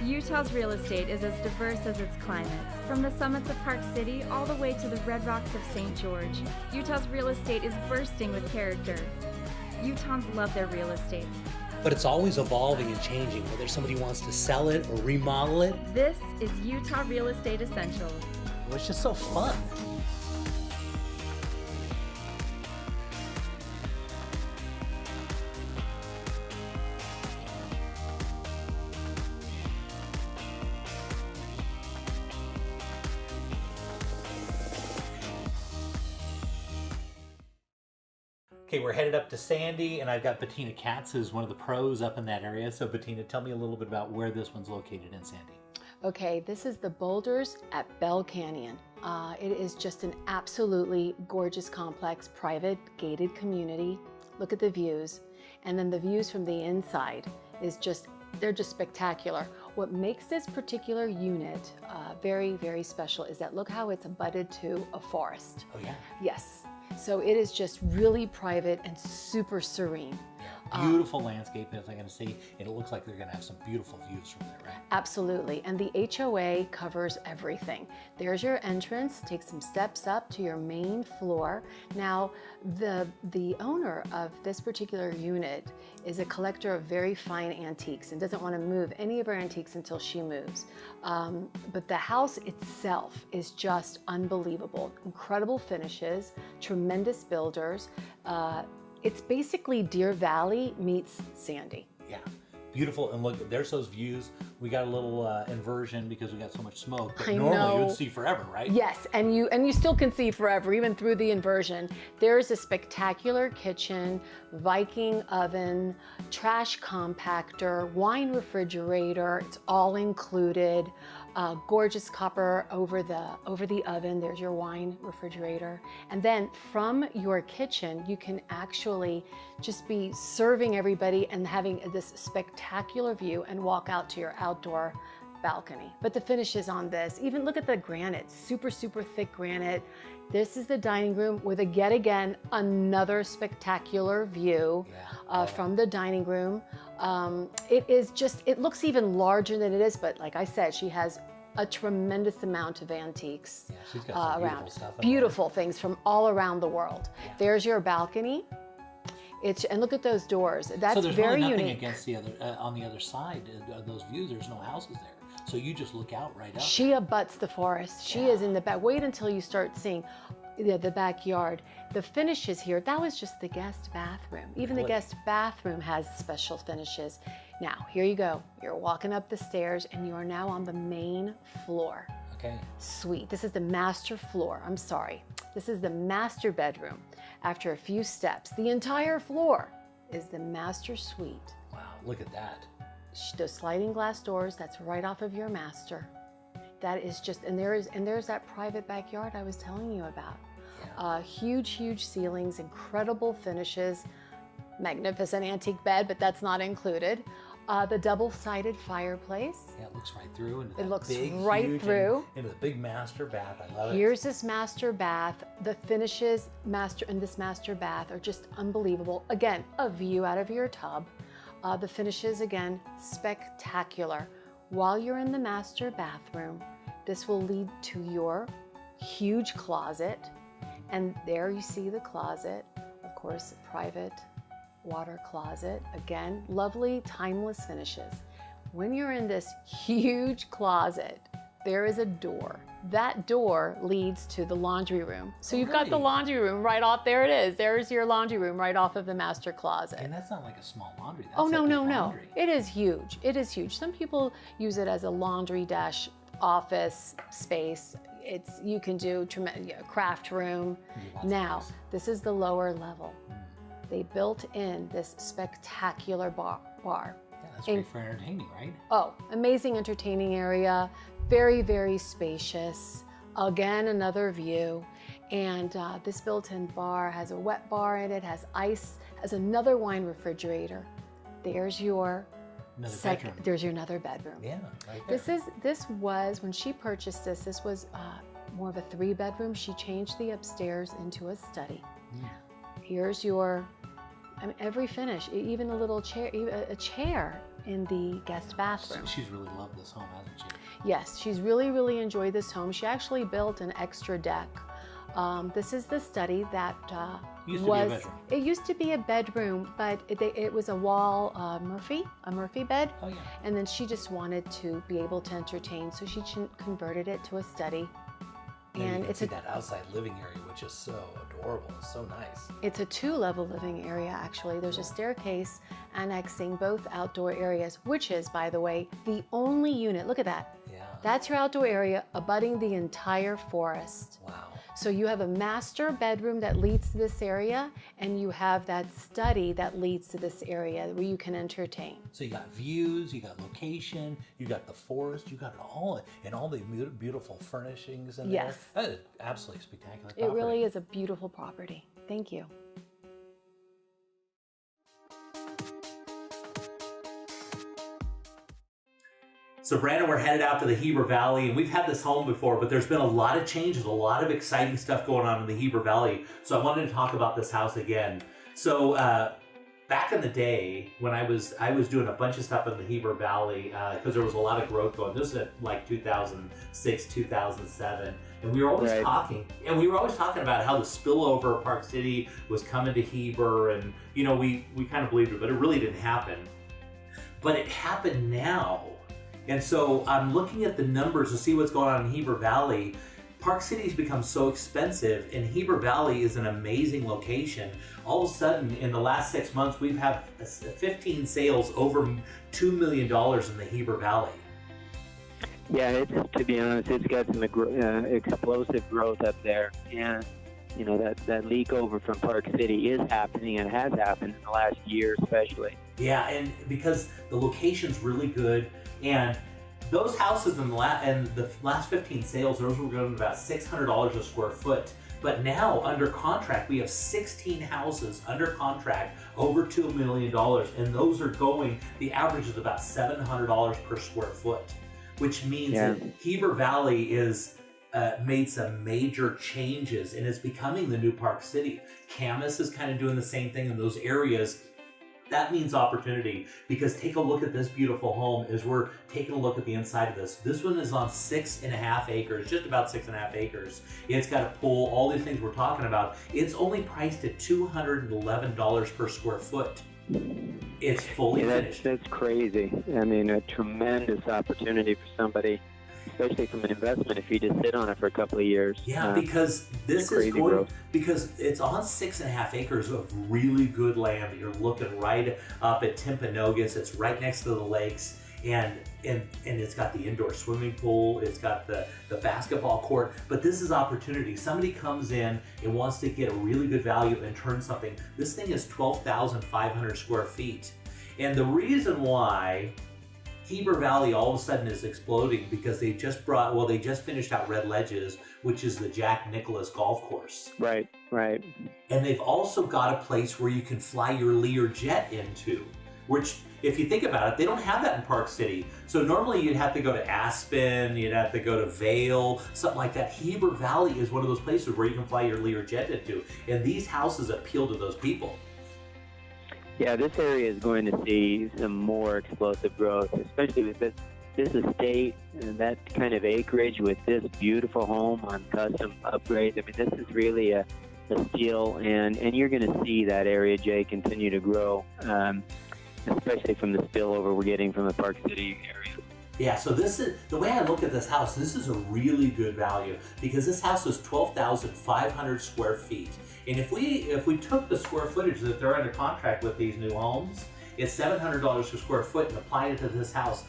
Utah's real estate is as diverse as its climates. From the summits of Park City all the way to the red rocks of St. George, Utah's real estate is bursting with character. Utahns love their real estate. But it's always evolving and changing, whether somebody wants to sell it or remodel it. This is Utah Real Estate Essentials. Well, it's just so fun. Okay, we're headed up to Sandy, and I've got Bettina Katz, who's one of the pros up in that area. So Bettina, tell me a little bit about where this one's located in Sandy. Okay, this is the Boulders at Bell Canyon. It is just an absolutely gorgeous complex, private, gated community. Look at the views. And then the views from the inside is they're just spectacular. What makes this particular unit very, very special is that look how it's abutted to a forest. Oh yeah? Yes. So it is just really private and super serene. Beautiful landscape, as I'm going to see, and it looks like they're going to have some beautiful views from there, right? Absolutely, and the HOA covers everything. There's your entrance, take some steps up to your main floor. Now, the owner of this particular unit is a collector of very fine antiques and doesn't want to move any of her antiques until she moves. But the house itself is just unbelievable. Incredible finishes, tremendous builders. It's basically Deer Valley meets Sandy. Yeah, beautiful. And look, there's those views. We got a little inversion because we got so much smoke. But normally you would see forever, right? Yes, and you still can see forever, even through the inversion. There's a spectacular kitchen, Viking oven, trash compactor, wine refrigerator. It's all included. Gorgeous copper over the oven. There's your wine refrigerator. And then from your kitchen, you can actually just be serving everybody and having this spectacular view and walk out to your outdoor balcony. But the finishes on this, even look at the granite, super, super thick granite. This is the dining room with yet again another spectacular view from the dining room. It looks even larger than it is, but like I said, she has a tremendous amount of antiques she's got some around. beautiful stuff Beautiful things from all around the world. Yeah. There's your balcony. And look at those doors. That's so there's very really nothing unique. against the other on the other side of those views. There's no houses there, so you just look out right up. She abuts the forest. She is in the back. Wait until you start seeing the backyard. The finishes here, that was just the guest bathroom. Even the guest bathroom has special finishes. Now, here you go. You're walking up the stairs and you are now on the main floor. Okay. Suite. This is the master floor. I'm sorry. This is the master bedroom. After a few steps, the entire floor is the master suite. Wow, look at that. Those sliding glass doors, that's right off of your master. That is just, and there's that private backyard I was telling you about. Yeah. Huge, huge ceilings, incredible finishes, magnificent antique bed, but that's not included. The double-sided fireplace. Yeah, it looks right through. Into it looks big, right through. Into the big master bath. I love it. Here's this master bath. The finishes in this master bath are just unbelievable. Again, a view out of your tub. The finishes, again, spectacular. While you're in the master bathroom, this will lead to your huge closet. And there you see the closet, of course, private water closet. Again, lovely, timeless finishes. When you're in this huge closet, there is a door. That door leads to the laundry room. So you've got the laundry room right off, there it is. There's your laundry room right off of the master closet. And that's not like a small laundry. That's no. laundry. It is huge. It is huge. Some people use it as a laundry dash office space. You can do craft room. Now, this is the lower level. They built in this spectacular bar. Yeah, that's great for entertaining, right? Oh, amazing entertaining area. Very, very spacious. Again, another view. And this built-in bar has a wet bar in it, has ice, has another wine refrigerator. There's your bedroom. There's your another bedroom. Yeah, right there. This was, when she purchased this was more of a 3-bedroom. She changed the upstairs into a study. Here's your I mean, every finish, even a little chair, a chair in the guest bathroom. She's really loved this home, hasn't she? Yes, she's really enjoyed this home. She actually built an extra deck. This is the study that it used to be a bedroom, but it was a wall Murphy bed. Oh, yeah. And then she just wanted to be able to entertain, so she converted it to a study. And it's that outside living area, which is so adorable. It's so nice. It's a 2-level living area, actually. There's a staircase annexing both outdoor areas, which is, by the way, the only unit. Look at that. Yeah. That's your outdoor area abutting the entire forest. Wow. So you have a master bedroom that leads to this area, and you have that study that leads to this area where you can entertain. So you got views, you got location, you got the forest, you got it all, and all the beautiful furnishings in there. Yes. That is absolutely spectacular property. It really is a beautiful property. Thank you. So Brandon, we're headed out to the Heber Valley, and we've had this home before, but there's been a lot of changes, a lot of exciting stuff going on in the Heber Valley. So I wanted to talk about this house again. So back in the day, when I was doing a bunch of stuff in the Heber Valley, because there was a lot of growth going. This is at like 2006, 2007, and we were always talking about how the spillover of Park City was coming to Heber, and we kind of believed it, but it really didn't happen. But it happened now. And so I'm looking at the numbers to see what's going on in Heber Valley. Park City's become so expensive, and Heber Valley is an amazing location. All of a sudden, in the last 6 months, we've had 15 sales over $2 million in the Heber Valley. Yeah, to be honest, it's got some explosive growth up there. And, that leak over from Park City is happening, and has happened in the last year especially. Yeah, and because the location's really good, and those houses in the last 15 sales, those were going about $600 a square foot. But now, under contract, we have 16 houses under contract over $2 million, and those are going, the average is about $700 per square foot, which means that Heber Valley is made some major changes, and it's becoming the new Park City. Camas is kind of doing the same thing in those areas. That means opportunity, because take a look at this beautiful home as we're taking a look at the inside of this. This one is on 6.5 acres, just about 6.5 acres. It's got a pool, all these things we're talking about. It's only priced at $211 per square foot. It's fully finished. That's crazy. I mean, a tremendous opportunity for somebody, especially from an investment, if you just sit on it for a couple of years. Yeah, because this is because it's on 6.5 acres of really good land. You're looking right up at Timpanogos. It's right next to the lakes, and it's got the indoor swimming pool. It's got the basketball court. But this is opportunity. Somebody comes in and wants to get a really good value and turn something. This thing is 12,500 square feet, and the reason why Heber Valley all of a sudden is exploding because they just finished out Red Ledges, which is the Jack Nicklaus golf course. Right. And they've also got a place where you can fly your Learjet into, which, if you think about it, they don't have that in Park City. So normally you'd have to go to Aspen, you'd have to go to Vail, something like that. Heber Valley is one of those places where you can fly your Learjet into, and these houses appeal to those people. Yeah, this area is going to see some more explosive growth, especially with this estate and that kind of acreage with this beautiful home on custom upgrades. I mean, this is really a steal, and you're going to see that area, Jay, continue to grow, especially from the spillover we're getting from the Park City area. Yeah, so this is, the way I look at this house, this is a really good value, because this house is 12,500 square feet. And if we took the square footage that they're under contract with these new homes, it's $700 per square foot, and applied it to this house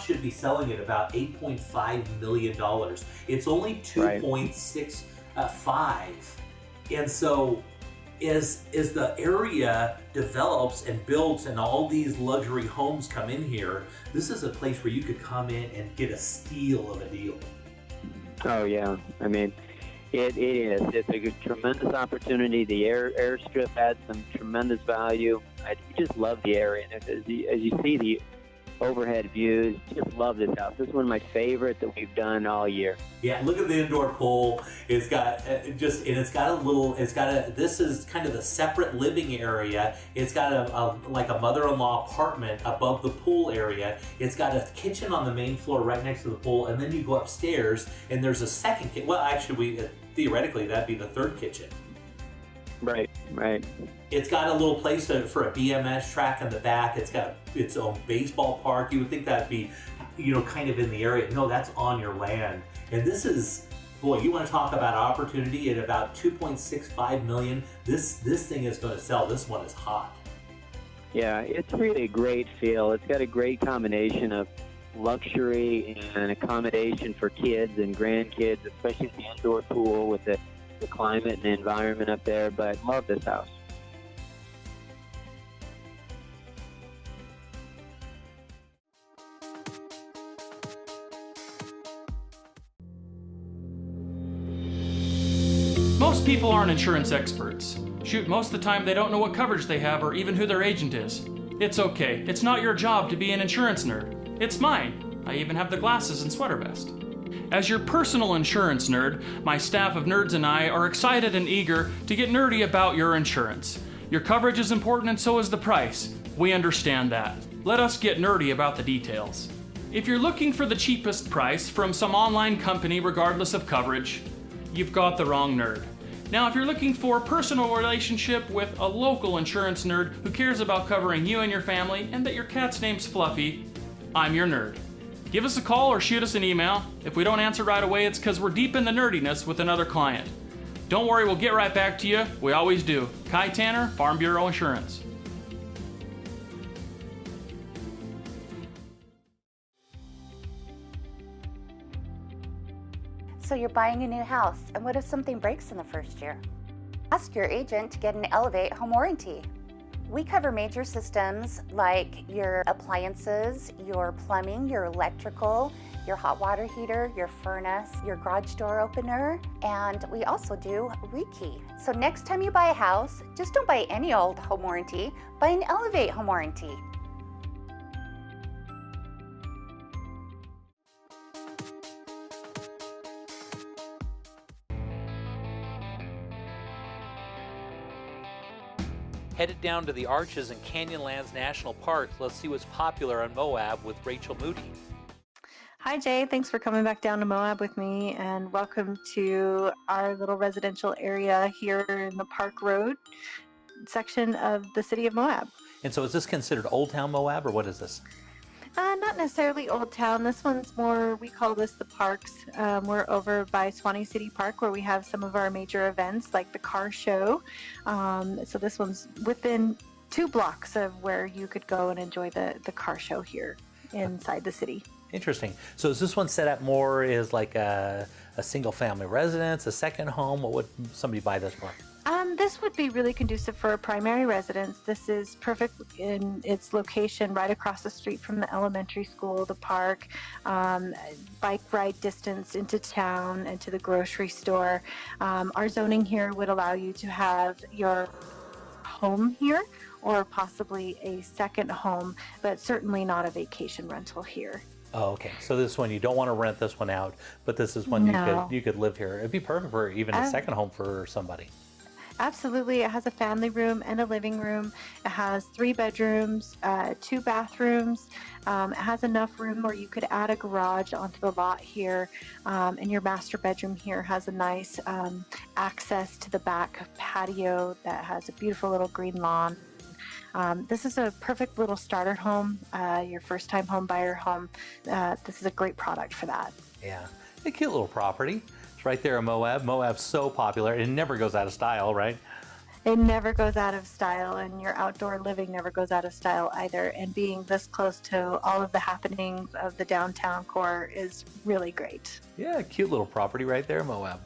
should be selling at about $8.5 million. It's only 2.65. And so as the area develops and builds and all these luxury homes come in here, this is a place where you could come in and get a steal of a deal. Oh yeah, I mean, it is. It's a tremendous opportunity. The airstrip adds some tremendous value. I just love the area. And as you see, overhead views. Just love this house. This is one of my favorites that we've done all year. Yeah, look at the indoor pool. It's got this is kind of the separate living area. It's got a mother-in-law apartment above the pool area. It's got a kitchen on the main floor right next to the pool, and then you go upstairs and there's a second kitchen. Well, actually, theoretically, that'd be the third kitchen. Right. It's got a little place for a BMX track in the back. It's got its own baseball park. You would think that'd be, kind of in the area. No, that's on your land. And this is, boy, you want to talk about opportunity at about $2.65 million. This thing is going to sell. This one is hot. Yeah, it's really a great feel. It's got a great combination of luxury and accommodation for kids and grandkids, especially the indoor pool with the climate and the environment up there. But love this house. Most people aren't insurance experts. Shoot, most of the time they don't know what coverage they have or even who their agent is. It's okay. It's not your job to be an insurance nerd. It's mine. I even have the glasses and sweater vest. As your personal insurance nerd, my staff of nerds and I are excited and eager to get nerdy about your insurance. Your coverage is important and so is the price. We understand that. Let us get nerdy about the details. If you're looking for the cheapest price from some online company regardless of coverage, you've got the wrong nerd. Now, if you're looking for a personal relationship with a local insurance nerd who cares about covering you and your family and that your cat's name's Fluffy, I'm your nerd. Give us a call or shoot us an email. If we don't answer right away, it's because we're deep in the nerdiness with another client. Don't worry, we'll get right back to you. We always do. Kai Tanner, Farm Bureau Insurance. So you're buying a new house, and what if something breaks in the first year? Ask your agent to get an Elevate home warranty. We cover major systems like your appliances, your plumbing, your electrical, your hot water heater, your furnace, your garage door opener, and we also do rekey. So next time you buy a house, just don't buy any old home warranty, buy an Elevate home warranty. Headed down to the Arches and Canyonlands National Park. Let's see what's popular on Moab with Rachel Moody. Hi Jay, thanks for coming back down to Moab with me, and welcome to our little residential area here in the Park Road section of the city of Moab. And so is this considered Old Town Moab, or what is this? Not necessarily Old Town. This one's more, we call this the Parks. We're over by Swanee City Park where we have some of our major events like the car show. So this one's within 2 blocks of where you could go and enjoy the car show here inside the city. Interesting. So is this one set up more as like a single family residence, a second home? What would somebody buy this for? This would be really conducive for a primary residence. This is perfect in its location right across the street from the elementary school, the park, bike ride distance into town and to the grocery store. Our zoning here would allow you to have your home here or possibly a second home, but certainly not a vacation rental here. Oh, okay. So this one, you don't want to rent this one out, but this is one you could live here. It'd be perfect for even a second home for somebody. Absolutely. It has a family room and a living room. It has 3 bedrooms, 2 bathrooms. It has enough room where you could add a garage onto the lot here. And your master bedroom here has a nice access to the back patio that has a beautiful little green lawn. This is a perfect little starter home, your first time home buyer home. This is a great product for that. Yeah, a cute little property. It's right there in Moab. Moab's so popular. It never goes out of style, right? It never goes out of style, and your outdoor living never goes out of style either. And being this close to all of the happenings of the downtown core is really great. Yeah, cute little property right there in Moab.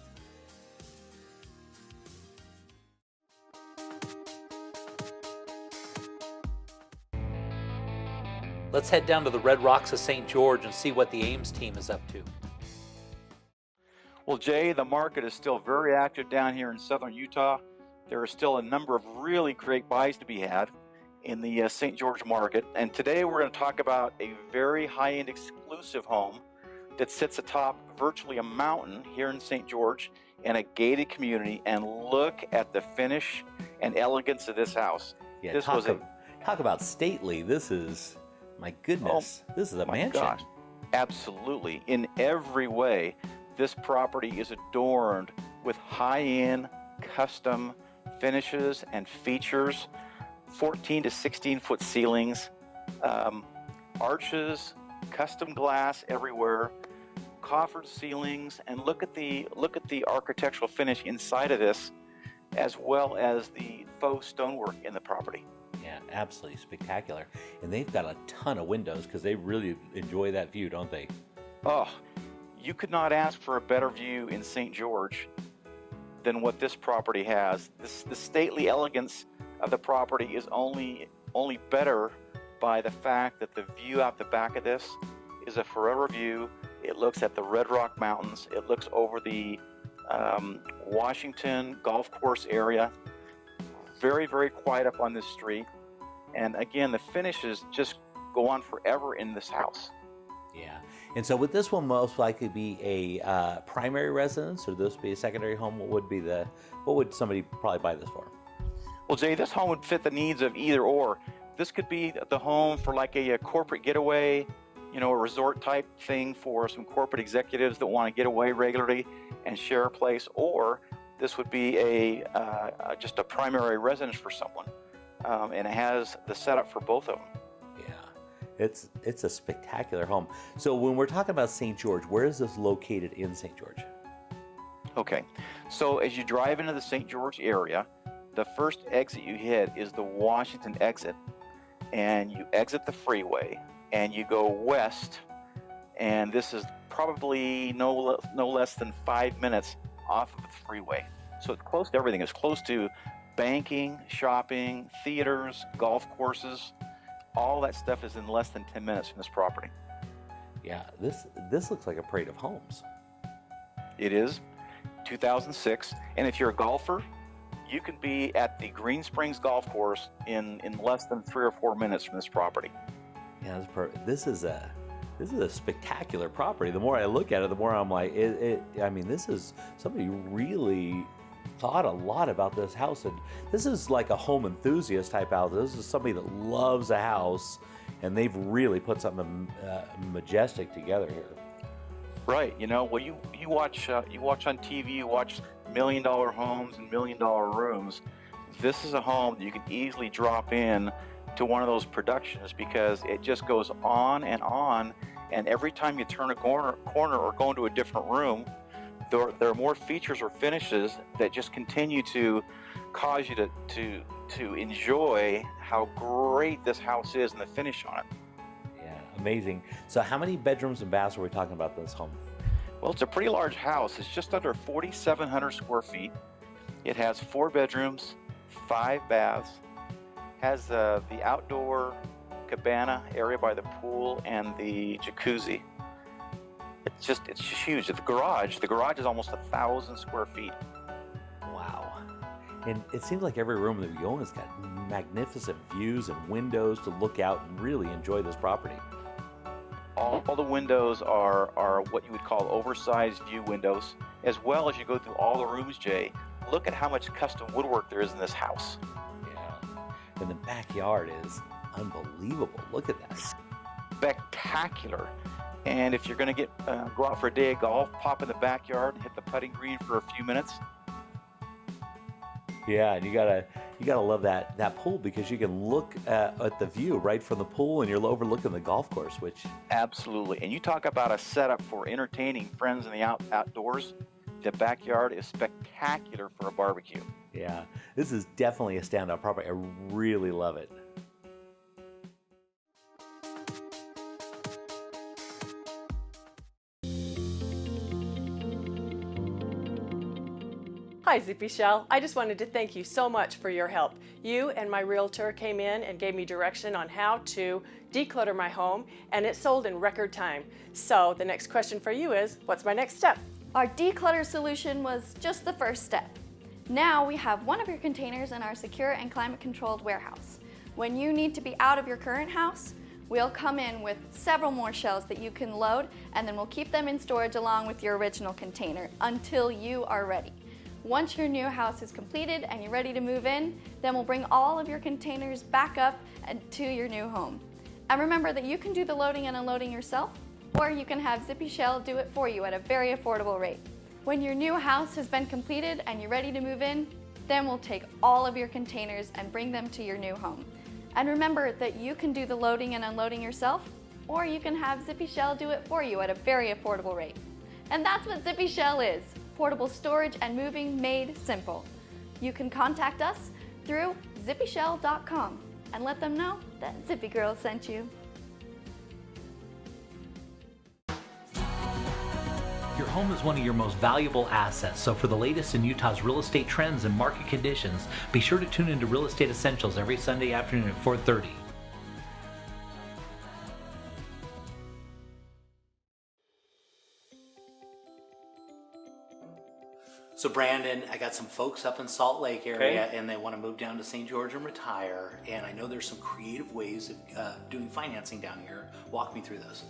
Let's head down to the Red Rocks of St. George and see what the Ames team is up to. Well, Jay, the market is still very active down here in southern Utah. There are still a number of really great buys to be had. in the St. George market. And today we're going to talk about a very high-end exclusive home that sits atop virtually a mountain here in St. George in a gated community. And look at the finish and elegance of this house. Yeah, this talk, was talk about stately. This is, my goodness, this is a mansion. Gosh, absolutely. In every way, this property is adorned with high-end custom finishes and features, 14 to 16 foot ceilings, arches, custom glass everywhere, coffered ceilings, and look at the architectural finish inside of this, as well as the faux stonework in the property. Yeah, absolutely spectacular. And they've got a ton of windows because they really enjoy that view, don't they? Oh, you could not ask for a better view in St. George than what this property has. The stately elegance of the property is only better by the fact that the view out the back of this is a forever view. It looks at the Red Rock Mountains. It looks over the Washington golf course area. Very, very quiet up on this street. And again, the finishes just go on forever in this house. Yeah. And so would this one most likely be a primary residence, or this be a secondary home? What would somebody probably buy this for? Well, Jay, this home would fit the needs of either or. This could be the home for like a corporate getaway, a resort type thing for some corporate executives that want to get away regularly and share a place, or this would be just a primary residence for someone, and it has the setup for both of them. Yeah, it's a spectacular home. So when we're talking about St. George, where is this located in St. George? Okay, so as you drive into the St. George area, the first exit you hit is the Washington exit, and you exit the freeway and you go west, and this is probably no less than 5 minutes off of the freeway. So it's close to everything. It's close to banking, shopping, theaters, golf courses. All that stuff is in less than 10 minutes from this property. Yeah, this looks like a parade of homes. It is 2006, and if you're a golfer, you can be at the Green Springs Golf Course in less than 3 or 4 minutes from this property. Yeah, this is a spectacular property. The more I look at it, the more I'm like, this is somebody really thought a lot about this house, and this is like a home enthusiast type house. This is somebody that loves a house, and they've really put something majestic together here. Right. Well, you watch on TV, you watch $1 million homes and $1 million rooms. This is a home that you can easily drop in to one of those productions, because it just goes on, and every time you turn a corner or go into a different room, there are more features or finishes that just continue to cause you to enjoy how great this house is and the finish on it. Yeah, amazing. So how many bedrooms and baths are we talking about in this home? Well, it's a pretty large house. It's just under 4,700 square feet. It has 4 bedrooms, 5 baths, has the outdoor cabana area by the pool and the jacuzzi. It's just huge. The garage is almost 1,000 square feet. Wow. And it seems like every room that we own has got magnificent views and windows to look out and really enjoy this property. All the windows are what you would call oversized view windows. As well as you go through all the rooms, Jay, look at how much custom woodwork there is in this house. Yeah. And the backyard is unbelievable. Look at that. Spectacular. And if you're going to go out for a day of golf, pop in the backyard and hit the putting green for a few minutes. Yeah, and you gotta love that pool, because you can look at the view right from the pool, and you're overlooking the golf course, which... Absolutely. And you talk about a setup for entertaining friends in the outdoors. The backyard is spectacular for a barbecue. Yeah, this is definitely a standout property. I really love it. Hi, Zippy Shell. I just wanted to thank you so much for your help. You and my realtor came in and gave me direction on how to declutter my home, and it sold in record time. So the next question for you is, what's my next step? Our declutter solution was just the first step. Now we have one of your containers in our secure and climate-controlled warehouse. When you need to be out of your current house, we'll come in with several more shells that you can load, and then we'll keep them in storage along with your original container until you are ready. Once your new house is completed and you're ready to move in, then we'll bring all of your containers back up to your new home. And remember that you can do the loading and unloading yourself, or you can have Zippy Shell do it for you at a very affordable rate. When your new house has been completed and you're ready to move in, then we'll take all of your containers and bring them to your new home. And remember that you can do the loading and unloading yourself, or you can have Zippy Shell do it for you at a very affordable rate. And that's what Zippy Shell is, portable storage and moving made simple. You can contact us through zippyshell.com and let them know that Zippy Girl sent you. Your home is one of your most valuable assets, so for the latest in Utah's real estate trends and market conditions, be sure to tune into Real Estate Essentials every Sunday afternoon at 4:30. So Brandon, I got some folks up in Salt Lake area, and they want to move down to St. George and retire, and I know there's some creative ways of doing financing down here. Walk me through those.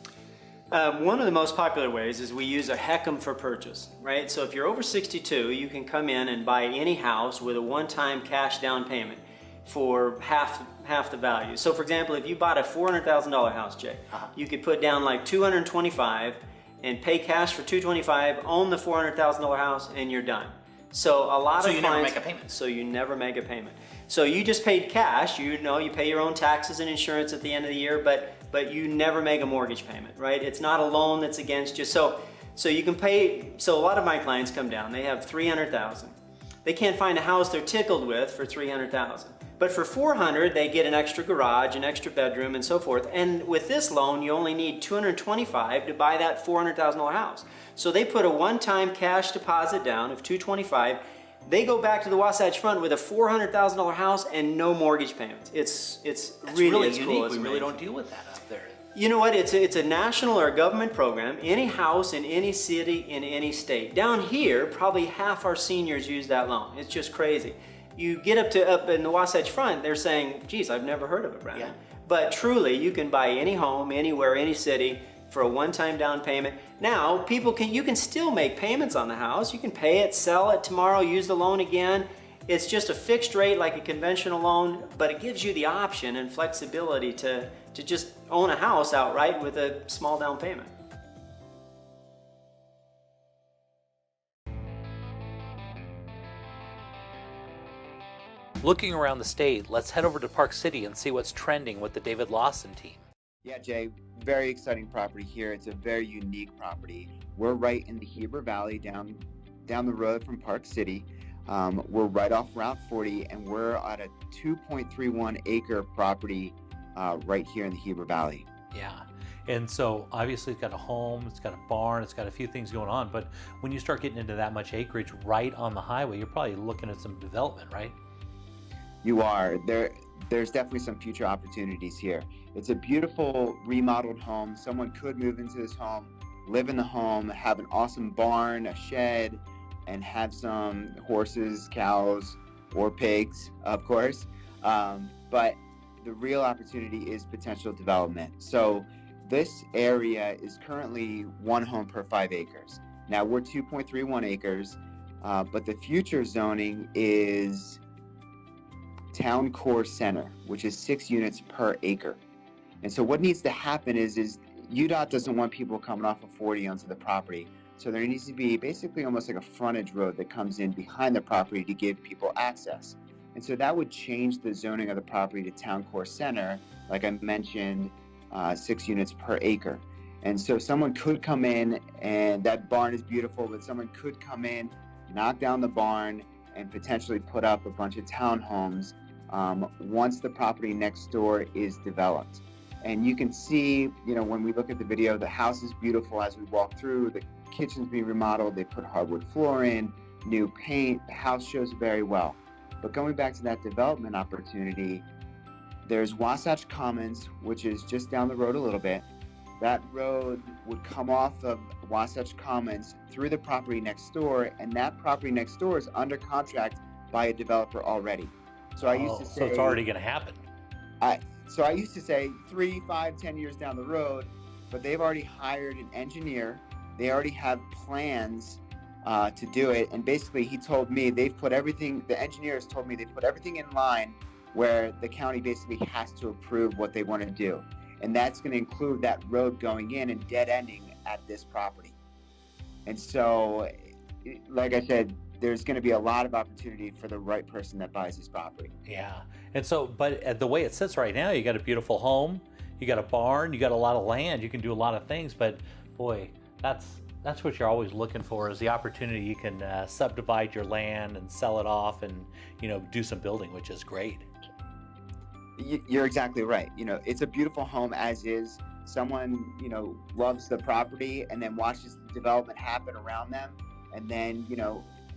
One of the most popular ways is we use a HECM for purchase, right? So if you're over 62, you can come in and buy any house with a one-time cash down payment for half the value. So for example, if you bought a $400,000 house, Jay, you could put down like $225 and pay cash for $225, own the $400,000 house, and you're done. So a lot of clients, so you never make a payment. So you never make a payment. So you just paid cash. You know, you pay your own taxes and insurance at the end of the year, but you never make a mortgage payment, right? It's not a loan that's against you. So you can pay. So a lot of my clients come down. They have $300,000. They can't find a house they're tickled with for $300,000. But for $400,000, they get an extra garage, an extra bedroom, and so forth. And with this loan, you only need $225,000 to buy that $400,000 house. So they put a one-time cash deposit down of $225,000. They go back to the Wasatch Front with a $400,000 house and no mortgage payments. It's really unique. Cool. We really don't deal with that up there. You know what? It's a national or a government program. Any house in any city in any state. Down here, probably half our seniors use that loan. It's just crazy. You get up in the Wasatch Front, they're saying, geez, I've never heard of it, Brandon. Yeah. But truly, you can buy any home, anywhere, any city, for a one-time down payment. Now, you can still make payments on the house. You can pay it, sell it tomorrow, use the loan again. It's just a fixed rate like a conventional loan, but it gives you the option and flexibility to just own a house outright with a small down payment. Looking around the state, let's head over to Park City and see what's trending with the David Lawson team. Yeah, Jay, very exciting property here. It's a very unique property. We're right in the Heber Valley, down the road from Park City. We're right off Route 40, and we're at a 2.31 acre property right here in the Heber Valley. Yeah, and so obviously it's got a home, it's got a barn, it's got a few things going on, but when you start getting into that much acreage right on the highway, you're probably looking at some development, right? You are. There's definitely some future opportunities here. It's a beautiful remodeled home. Someone could move into this home, live in the home, have an awesome barn, a shed, and have some horses, cows, or pigs, of course. But the real opportunity is potential development. So this area is currently one home per 5 acres. Now we're 2.31 acres, but the future zoning is Town Core Center, which is 6 units per acre. And so what needs to happen is UDOT doesn't want people coming off of 40 onto the property. So there needs to be basically almost like a frontage road that comes in behind the property to give people access. And so that would change the zoning of the property to Town Core Center, like I mentioned, 6 units per acre. And so someone could come in, and that barn is beautiful, but someone could come in, knock down the barn, and potentially put up a bunch of townhomes once the property next door is developed. And you can see, when we look at the video, the house is beautiful as we walk through. The kitchen's being remodeled. They put hardwood floor in, new paint. The house shows very well. But going back to that development opportunity, there's Wasatch Commons, which is just down the road a little bit. That road would come off of Wasatch Commons through the property next door, and that property next door is under contract by a developer already. So I used to say, so it's already going to happen. So I used to say 3, 5, 10 years down the road, but they've already hired an engineer. They already have plans to do it. And basically he told me the engineers told me they've put everything in line where the county basically has to approve what they want to do. And that's going to include that road going in and dead ending at this property. And so, like I said, there's going to be a lot of opportunity for the right person that buys this property. Yeah. And so, but the way it sits right now, you got a beautiful home, you got a barn, you got a lot of land, you can do a lot of things, but boy, that's what you're always looking for, is the opportunity you can subdivide your land and sell it off and, do some building, which is great. You're exactly right. It's a beautiful home as is. Someone, loves the property and then watches the development happen around them. And then,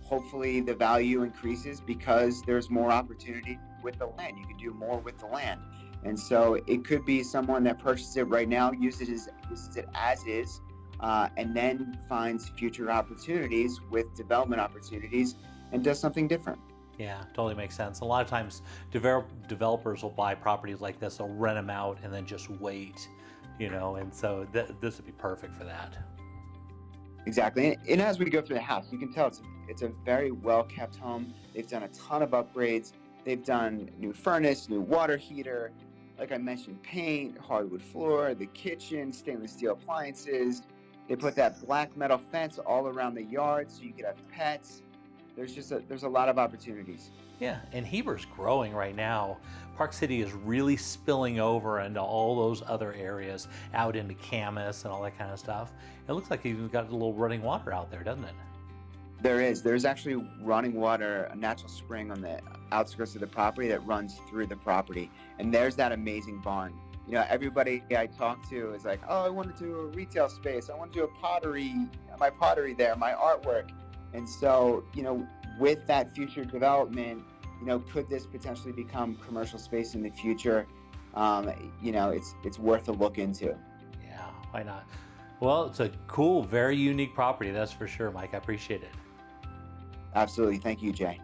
hopefully the value increases because there's more opportunity with the land. You can do more with the land. And so it could be someone that purchases it right now, uses it as is, and then finds future opportunities with development opportunities and does something different. Yeah, totally makes sense. A lot of times developers will buy properties like this, they'll rent them out and then just wait, and so this would be perfect for that. Exactly. And as we go through the house, you can tell it's a very well-kept home. They've done a ton of upgrades. They've done new furnace, new water heater, like I mentioned, paint, hardwood floor, the kitchen, stainless steel appliances. They put that black metal fence all around the yard so you could have pets. There's a lot of opportunities. Yeah, and Heber's growing right now. Park City is really spilling over into all those other areas, out into Camas and all that kind of stuff. It looks like you've got a little running water out there, doesn't it? There is. There's actually running water, a natural spring on the outskirts of the property that runs through the property. And there's that amazing barn. Everybody I talk to is like, oh, I want to do a retail space. I want to do my pottery there, my artwork. And so, with that future development, could this potentially become commercial space in the future? It's worth a look into. Yeah, why not? Well, it's a cool, very unique property, that's for sure, Mike. I appreciate it. Absolutely. Thank you, Jay.